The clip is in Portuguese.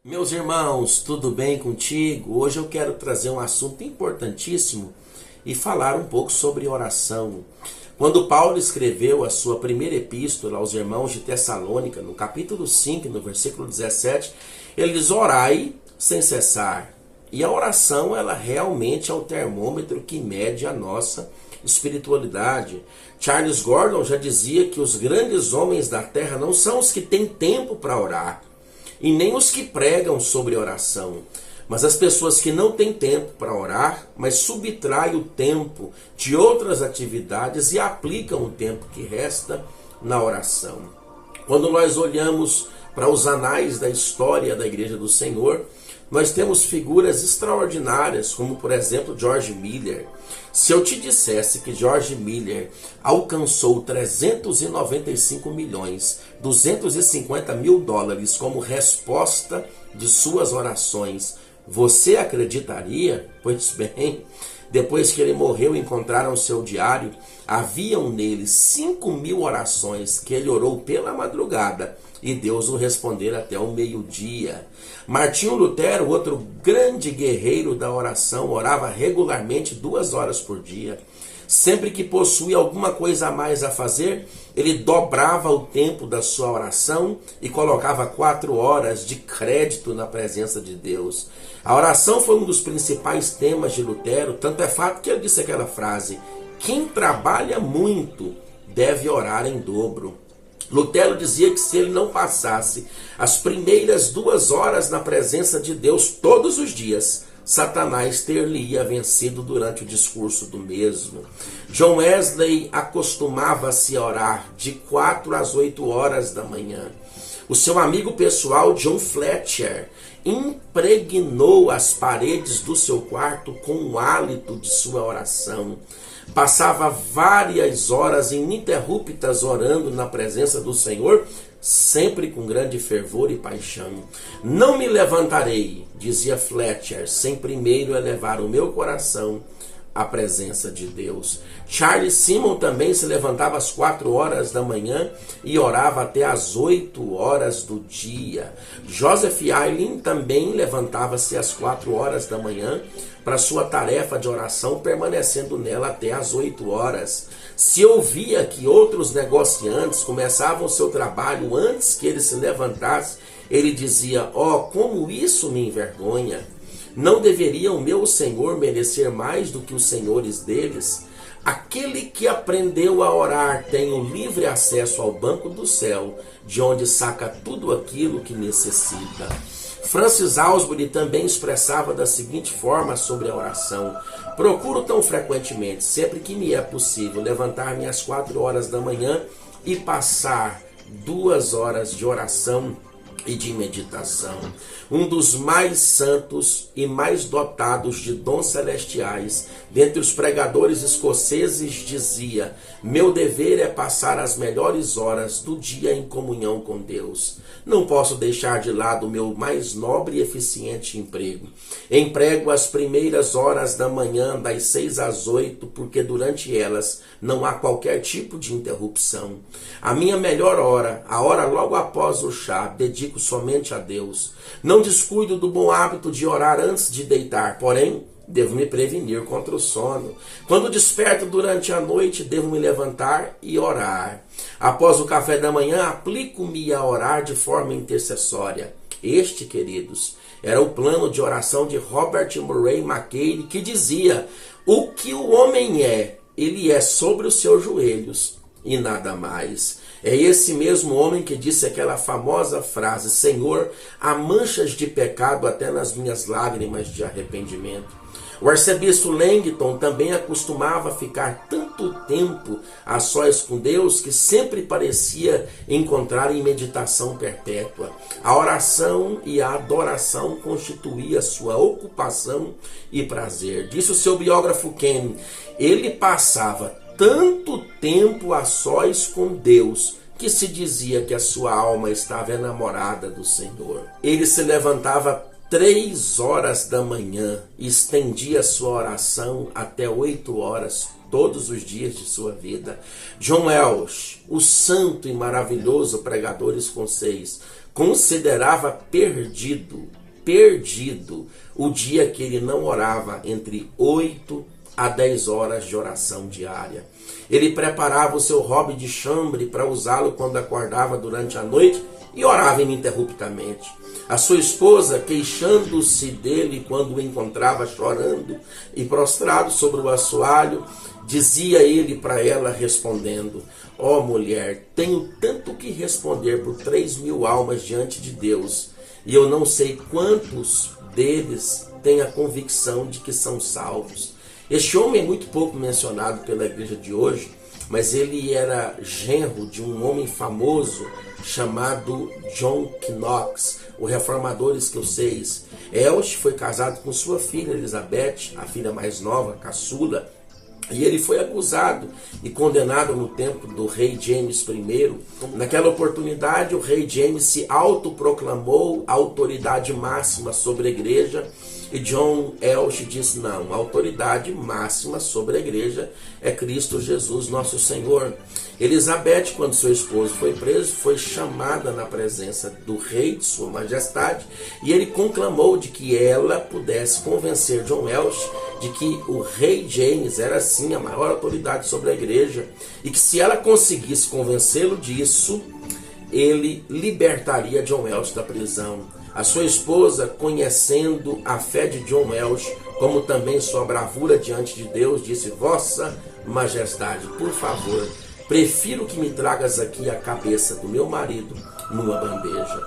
Meus irmãos, tudo bem contigo? Hoje eu quero trazer um assunto importantíssimo e falar um pouco sobre oração. Quando Paulo escreveu a sua primeira epístola aos irmãos de Tessalônica, no capítulo 5, no versículo 17, ele diz: orai sem cessar. E a oração, ela realmente é o termômetro que mede a nossa espiritualidade. Charles Gordon já dizia que os grandes homens da terra não são os que têm tempo para orar, e nem os que pregam sobre oração, mas as pessoas que não têm tempo para orar, mas subtraem o tempo de outras atividades e aplicam o tempo que resta na oração. Quando nós olhamos para os anais da história da Igreja do Senhor, nós temos figuras extraordinárias, como por exemplo George Miller. Se eu te dissesse que George Miller alcançou 395 milhões 250 mil dólares como resposta de suas orações, você acreditaria? Pois bem, depois que ele morreu, encontraram seu diário, haviam nele 5.000 orações que ele orou pela madrugada, e Deus o responder até o meio-dia. Martinho Lutero, outro grande guerreiro da oração, orava regularmente 2 horas por dia. Sempre que possuía alguma coisa a mais a fazer, ele dobrava o tempo da sua oração e colocava 4 horas de crédito na presença de Deus. A oração foi um dos principais temas de Lutero, tanto é fato que ele disse aquela frase: quem trabalha muito deve orar em dobro. Lutero dizia que se ele não passasse as primeiras 2 horas na presença de Deus todos os dias, Satanás ter-lhe-ia vencido durante o discurso do mesmo. John Wesley acostumava-se a orar de 4 às 8 horas da manhã. O seu amigo pessoal, John Fletcher, impregnou as paredes do seu quarto com o hálito de sua oração. Passava várias horas ininterruptas orando na presença do Senhor, sempre com grande fervor e paixão. Não me levantarei, dizia Fletcher, sem primeiro elevar o meu coração à presença de Deus. Charles Simmons também se levantava às 4 horas da manhã e orava até às 8 horas do dia. Joseph Aileen também levantava-se às 4 horas da manhã para sua tarefa de oração, permanecendo nela até às 8 horas. Se ouvia que outros negociantes começavam seu trabalho antes que ele se levantasse, ele dizia: como isso me envergonha! Não deveria o meu Senhor merecer mais do que os senhores deles? Aquele que aprendeu a orar tem o livre acesso ao banco do céu, de onde saca tudo aquilo que necessita. Francis Alsbury também expressava da seguinte forma sobre a oração: procuro tão frequentemente, sempre que me é possível, levantar-me às 4 horas da manhã e passar 2 horas de oração e de meditação. Um dos mais santos e mais dotados de dons celestiais, dentre os pregadores escoceses, dizia: meu dever é passar as melhores horas do dia em comunhão com Deus. Não posso deixar de lado o meu mais nobre e eficiente emprego. Emprego as primeiras horas da manhã, das 6 às 8, porque durante elas não há qualquer tipo de interrupção. A minha melhor hora, a hora logo após o chá, dedico somente a Deus. Não descuido do bom hábito de orar antes de deitar, porém, devo me prevenir contra o sono. Quando desperto durante a noite, devo me levantar e orar. Após o café da manhã, aplico-me a orar de forma intercessória. Este, queridos, era o plano de oração de Robert Murray McCheyne, que dizia: o que o homem é, ele é sobre os seus joelhos e nada mais. É esse mesmo homem que disse aquela famosa frase: Senhor, há manchas de pecado até nas minhas lágrimas de arrependimento. O arcebispo Langton também acostumava ficar tanto tempo a sós com Deus que sempre parecia encontrar em meditação perpétua. A oração e a adoração constituía sua ocupação e prazer. Disse o seu biógrafo Ken: ele passava tanto tempo a sós com Deus que se dizia que a sua alma estava enamorada do Senhor. Ele se levantava 3 horas da manhã e estendia sua oração até 8 horas todos os dias de sua vida. John Welsh, o santo e maravilhoso pregador escocês, considerava perdido o dia que ele não orava entre 8 a 10 horas de oração diária. Ele preparava o seu hobby de chambre para usá-lo quando acordava durante a noite e orava ininterruptamente. A sua esposa, queixando-se dele quando o encontrava chorando e prostrado sobre o assoalho, dizia ele para ela respondendo: ó mulher, tenho tanto que responder por 3.000 almas diante de Deus, e eu não sei quantos deles têm a convicção de que são salvos. Este homem é muito pouco mencionado pela igreja de hoje, mas ele era genro de um homem famoso chamado John Knox, o reformador escocês. Elsh foi casado com sua filha Elizabeth, a filha mais nova, caçula, e ele foi acusado e condenado no tempo do rei James I. Naquela oportunidade, o rei James se autoproclamou a autoridade máxima sobre a igreja, e John Elsh disse: não, a autoridade máxima sobre a igreja é Cristo Jesus, nosso Senhor. Elizabeth, quando seu esposo foi preso, foi chamada na presença do rei, de sua majestade, e ele conclamou de que ela pudesse convencer John Elsh de que o rei James era sim a maior autoridade sobre a igreja, e que se ela conseguisse convencê-lo disso, ele libertaria John Elsh da prisão. A sua esposa, conhecendo a fé de John Elsh, como também sua bravura diante de Deus, disse: Vossa Majestade, por favor, prefiro que me tragas aqui a cabeça do meu marido numa bandeja.